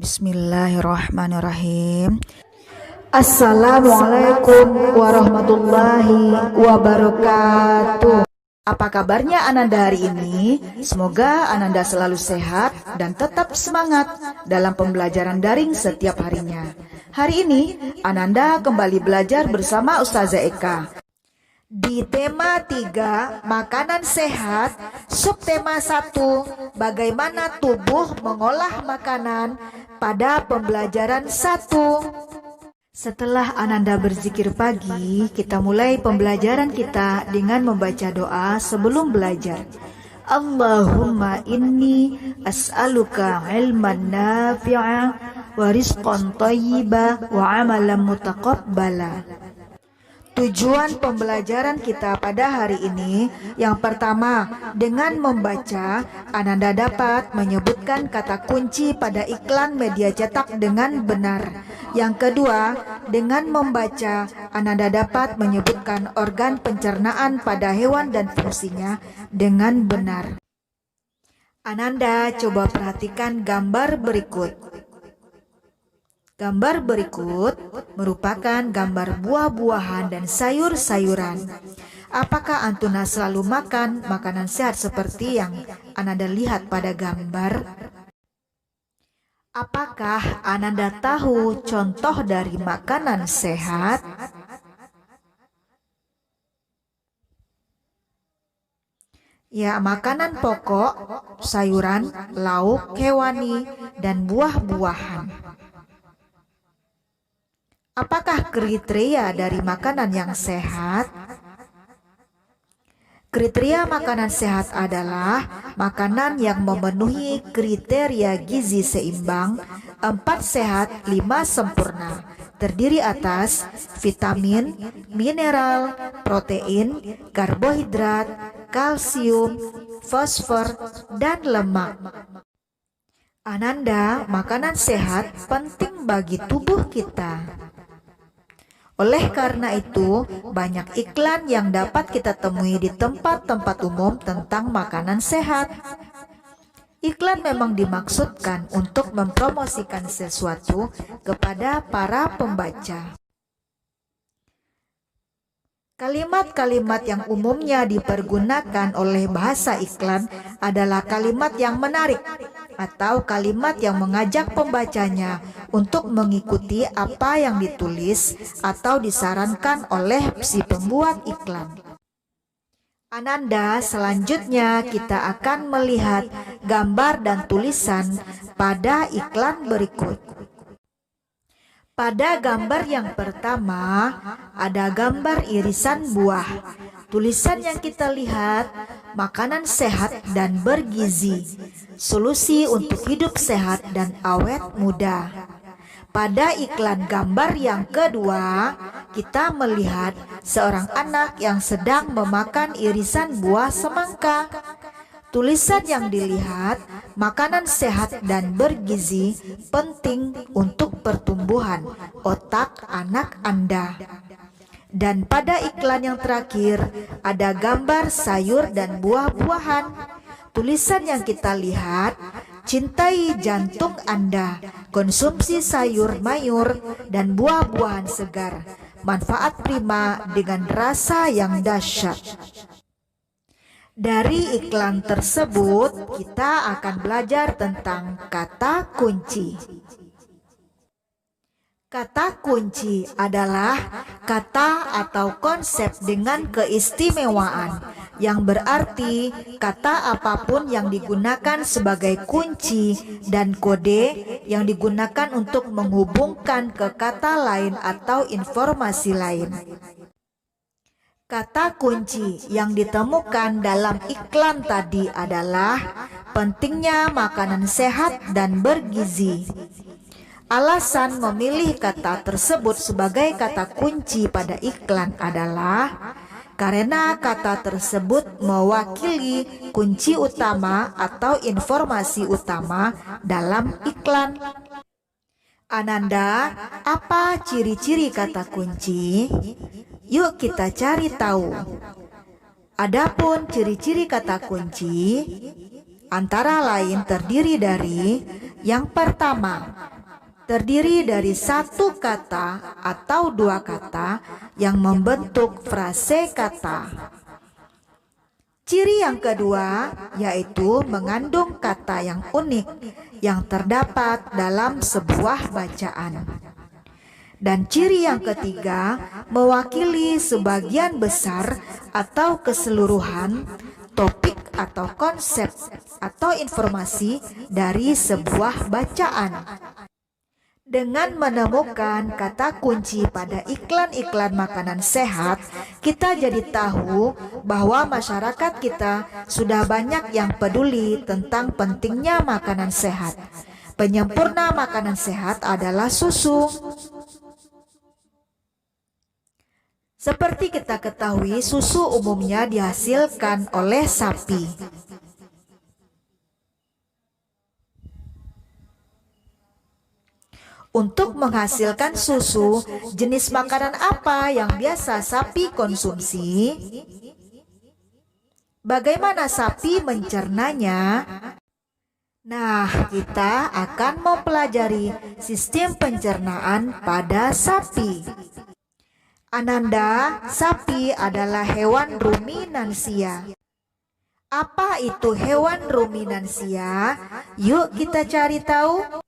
Bismillahirrahmanirrahim. Assalamualaikum warahmatullahi wabarakatuh. Apa kabarnya Ananda hari ini? Semoga Ananda selalu sehat dan tetap semangat dalam pembelajaran daring setiap harinya. Hari ini Ananda kembali belajar bersama Ustazah Eka. Di tema 3, makanan sehat, subtema 1, bagaimana tubuh mengolah makanan pada pembelajaran 1. Setelah Ananda berzikir pagi, kita mulai pembelajaran kita dengan membaca doa sebelum belajar. Allahumma inni as'aluka ilman nafi'a wa rizqan thayyiba wa amalan mutaqabbala. Tujuan pembelajaran kita pada hari ini, yang pertama, dengan membaca, Ananda dapat menyebutkan kata kunci pada iklan media cetak dengan benar. Yang kedua, dengan membaca, Ananda dapat menyebutkan organ pencernaan pada hewan dan fungsinya dengan benar. Ananda coba perhatikan gambar berikut. Gambar berikut merupakan gambar buah-buahan dan sayur-sayuran. Apakah Antuna selalu makan makanan sehat seperti yang Ananda lihat pada gambar? Apakah Ananda tahu contoh dari makanan sehat? Ya, makanan pokok, sayuran, lauk, hewani, dan buah-buahan. Apakah kriteria dari makanan yang sehat? Kriteria makanan sehat adalah makanan yang memenuhi kriteria gizi seimbang, 4 sehat, 5 sempurna. Terdiri atas vitamin, mineral, protein, karbohidrat, kalsium, fosfor, dan lemak. Ananda, makanan sehat penting bagi tubuh kita. Oleh karena itu, banyak iklan yang dapat kita temui di tempat-tempat umum tentang makanan sehat. Iklan memang dimaksudkan untuk mempromosikan sesuatu kepada para pembaca. Kalimat-kalimat yang umumnya dipergunakan oleh bahasa iklan adalah kalimat yang menarik atau kalimat yang mengajak pembacanya untuk mengikuti apa yang ditulis atau disarankan oleh si pembuat iklan. Ananda, selanjutnya kita akan melihat gambar dan tulisan pada iklan berikut. Pada gambar yang pertama, ada gambar irisan buah. Tulisan yang kita lihat, makanan sehat dan bergizi, solusi untuk hidup sehat dan awet muda. Pada iklan gambar yang kedua, kita melihat seorang anak yang sedang memakan irisan buah semangka. Tulisan yang dilihat, makanan sehat dan bergizi penting untuk pertumbuhan otak anak Anda. Dan pada iklan yang terakhir, ada gambar sayur dan buah-buahan. Tulisan yang kita lihat, cintai jantung Anda, konsumsi sayur mayur dan buah-buahan segar, manfaat prima dengan rasa yang dahsyat. Dari iklan tersebut, kita akan belajar tentang kata kunci. Kata kunci adalah kata atau konsep dengan keistimewaan, yang berarti kata apapun yang digunakan sebagai kunci dan kode yang digunakan untuk menghubungkan ke kata lain atau informasi lain. Kata kunci yang ditemukan dalam iklan tadi adalah pentingnya makanan sehat dan bergizi. Alasan memilih kata tersebut sebagai kata kunci pada iklan adalah karena kata tersebut mewakili kunci utama atau informasi utama dalam iklan. Ananda, apa ciri-ciri kata kunci? Yuk kita cari tahu. Adapun ciri-ciri kata kunci antara lain terdiri dari Yang pertama, terdiri dari satu kata atau dua kata yang membentuk frase kata. Ciri yang kedua yaitu mengandung kata yang unik yang terdapat dalam sebuah bacaan. Dan ciri yang ketiga mewakili sebagian besar atau keseluruhan topik atau konsep atau informasi dari sebuah bacaan. Dengan menemukan kata kunci pada iklan-iklan makanan sehat, kita jadi tahu bahwa masyarakat kita sudah banyak yang peduli tentang pentingnya makanan sehat. Penyempurna makanan sehat adalah susu. Seperti kita ketahui, susu umumnya dihasilkan oleh sapi. Untuk menghasilkan susu, jenis makanan apa yang biasa sapi konsumsi? Bagaimana sapi mencernanya? Nah, kita akan mempelajari sistem pencernaan pada sapi. Ananda, sapi adalah hewan ruminansia. Apa itu hewan ruminansia? Yuk kita cari tahu.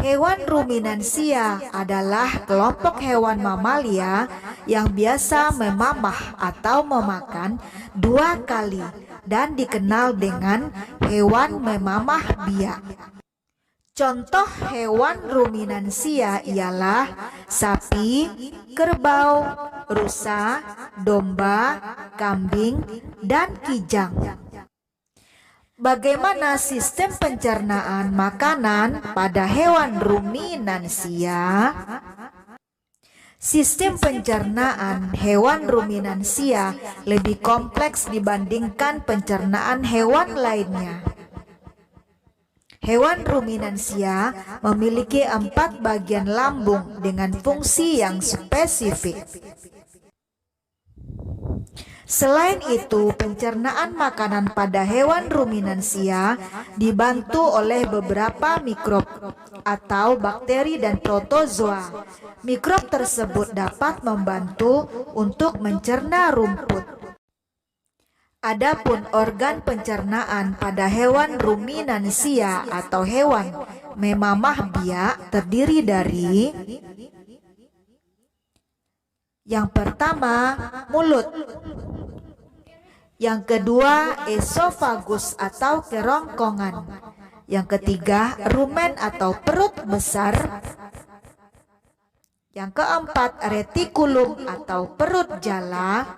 Hewan ruminansia adalah kelompok hewan mamalia yang biasa memamah atau memakan dua kali dan dikenal dengan hewan memamah biak. Contoh hewan ruminansia ialah sapi, kerbau, rusa, domba, kambing, dan kijang. Bagaimana sistem pencernaan makanan pada hewan ruminansia? Sistem pencernaan hewan ruminansia lebih kompleks dibandingkan pencernaan hewan lainnya. Hewan ruminansia memiliki 4 bagian lambung dengan fungsi yang spesifik. Selain itu, pencernaan makanan pada hewan ruminansia dibantu oleh beberapa mikrob atau bakteri dan protozoa. Mikrob tersebut dapat membantu untuk mencerna rumput. Adapun organ pencernaan pada hewan ruminansia atau hewan memamah biak terdiri dari yang pertama, mulut. Yang kedua, esofagus atau kerongkongan. Yang ketiga, rumen atau perut besar. Yang keempat, retikulum atau perut jala.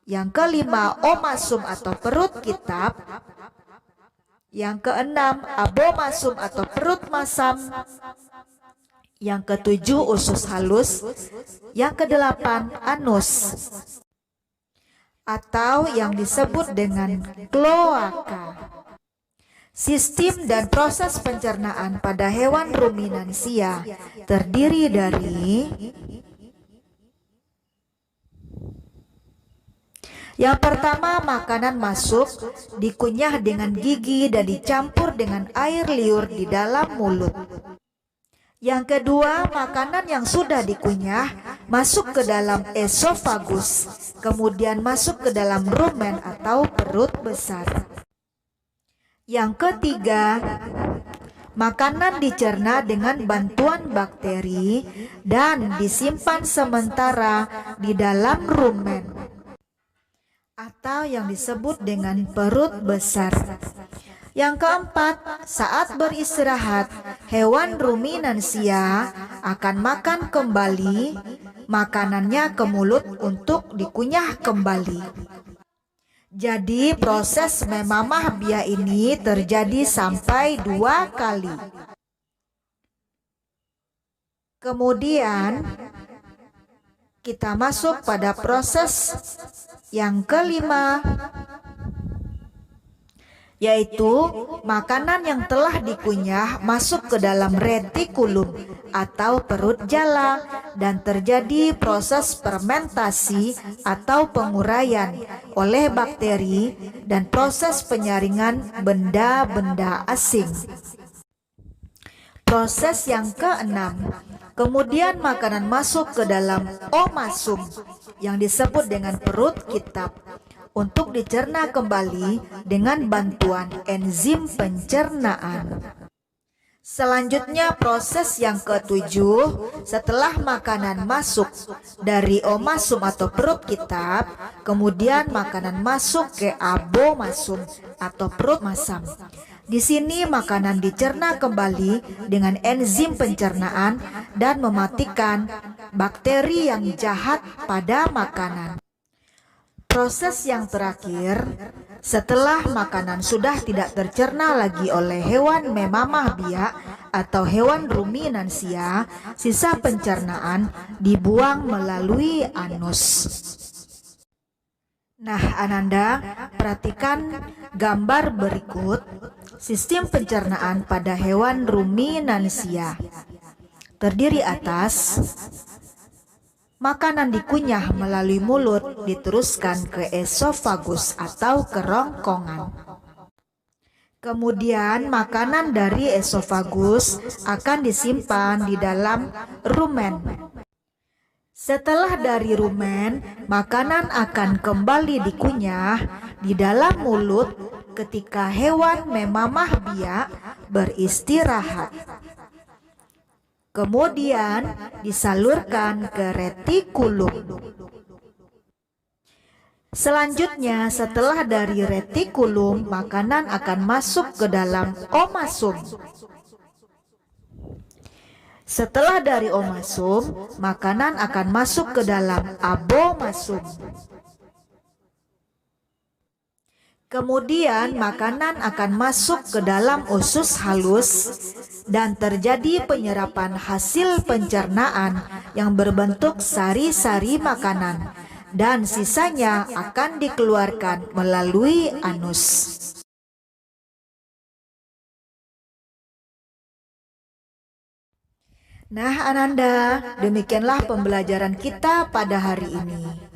Yang kelima, omasum atau perut kitab. Yang keenam, abomasum atau perut masam. Yang ketujuh, usus halus. Yang kedelapan, anus atau yang disebut dengan kloaka. Sistem dan proses pencernaan pada hewan ruminansia terdiri dari yang pertama, makanan masuk, dikunyah dengan gigi dan dicampur dengan air liur di dalam mulut. Yang kedua, makanan yang sudah dikunyah masuk ke dalam esofagus, kemudian masuk ke dalam rumen atau perut besar. Yang ketiga, makanan dicerna dengan bantuan bakteri dan disimpan sementara di dalam rumen atau yang disebut dengan perut besar. Yang keempat, saat beristirahat, hewan ruminansia akan makan kembali makanannya ke mulut untuk dikunyah kembali. Jadi proses memamah biak ini terjadi sampai 2 kali. Kemudian kita masuk pada proses yang kelima, yaitu makanan yang telah dikunyah masuk ke dalam retikulum atau perut jala dan terjadi proses fermentasi atau penguraian oleh bakteri dan proses penyaringan benda-benda asing. Proses yang keenam, kemudian makanan masuk ke dalam omasum yang disebut dengan perut kitab untuk dicerna kembali dengan bantuan enzim pencernaan. Selanjutnya proses yang ketujuh, setelah makanan masuk dari omasum atau perut kitab, kemudian makanan masuk ke abomasum atau perut masam. Di sini makanan dicerna kembali dengan enzim pencernaan dan mematikan bakteri yang jahat pada makanan. Proses yang terakhir, setelah makanan sudah tidak tercerna lagi oleh hewan memamah biak atau hewan ruminansia, sisa pencernaan dibuang melalui anus. Nah, Ananda, perhatikan gambar berikut sistem pencernaan pada hewan ruminansia. Terdiri atas makanan dikunyah melalui mulut, diteruskan ke esofagus atau kerongkongan. Kemudian makanan dari esofagus akan disimpan di dalam rumen. Setelah dari rumen, makanan akan kembali dikunyah di dalam mulut ketika hewan memamah biak beristirahat. Kemudian disalurkan ke retikulum. Selanjutnya, setelah dari retikulum, makanan akan masuk ke dalam omasum. Setelah dari omasum, makanan akan masuk ke dalam abomasum. Kemudian makanan akan masuk ke dalam usus halus dan terjadi penyerapan hasil pencernaan yang berbentuk sari-sari makanan, dan sisanya akan dikeluarkan melalui anus. Nah, Ananda, demikianlah pembelajaran kita pada hari ini.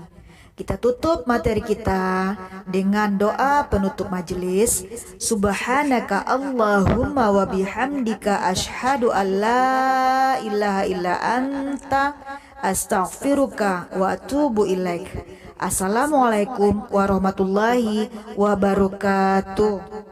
Kita tutup materi kita dengan doa penutup majelis. Subhanaka Allahumma wa bihamdika asyhadu an la ilaha illa anta astaghfiruka wa atubu ilaik. Assalamualaikum warahmatullahi wabarakatuh.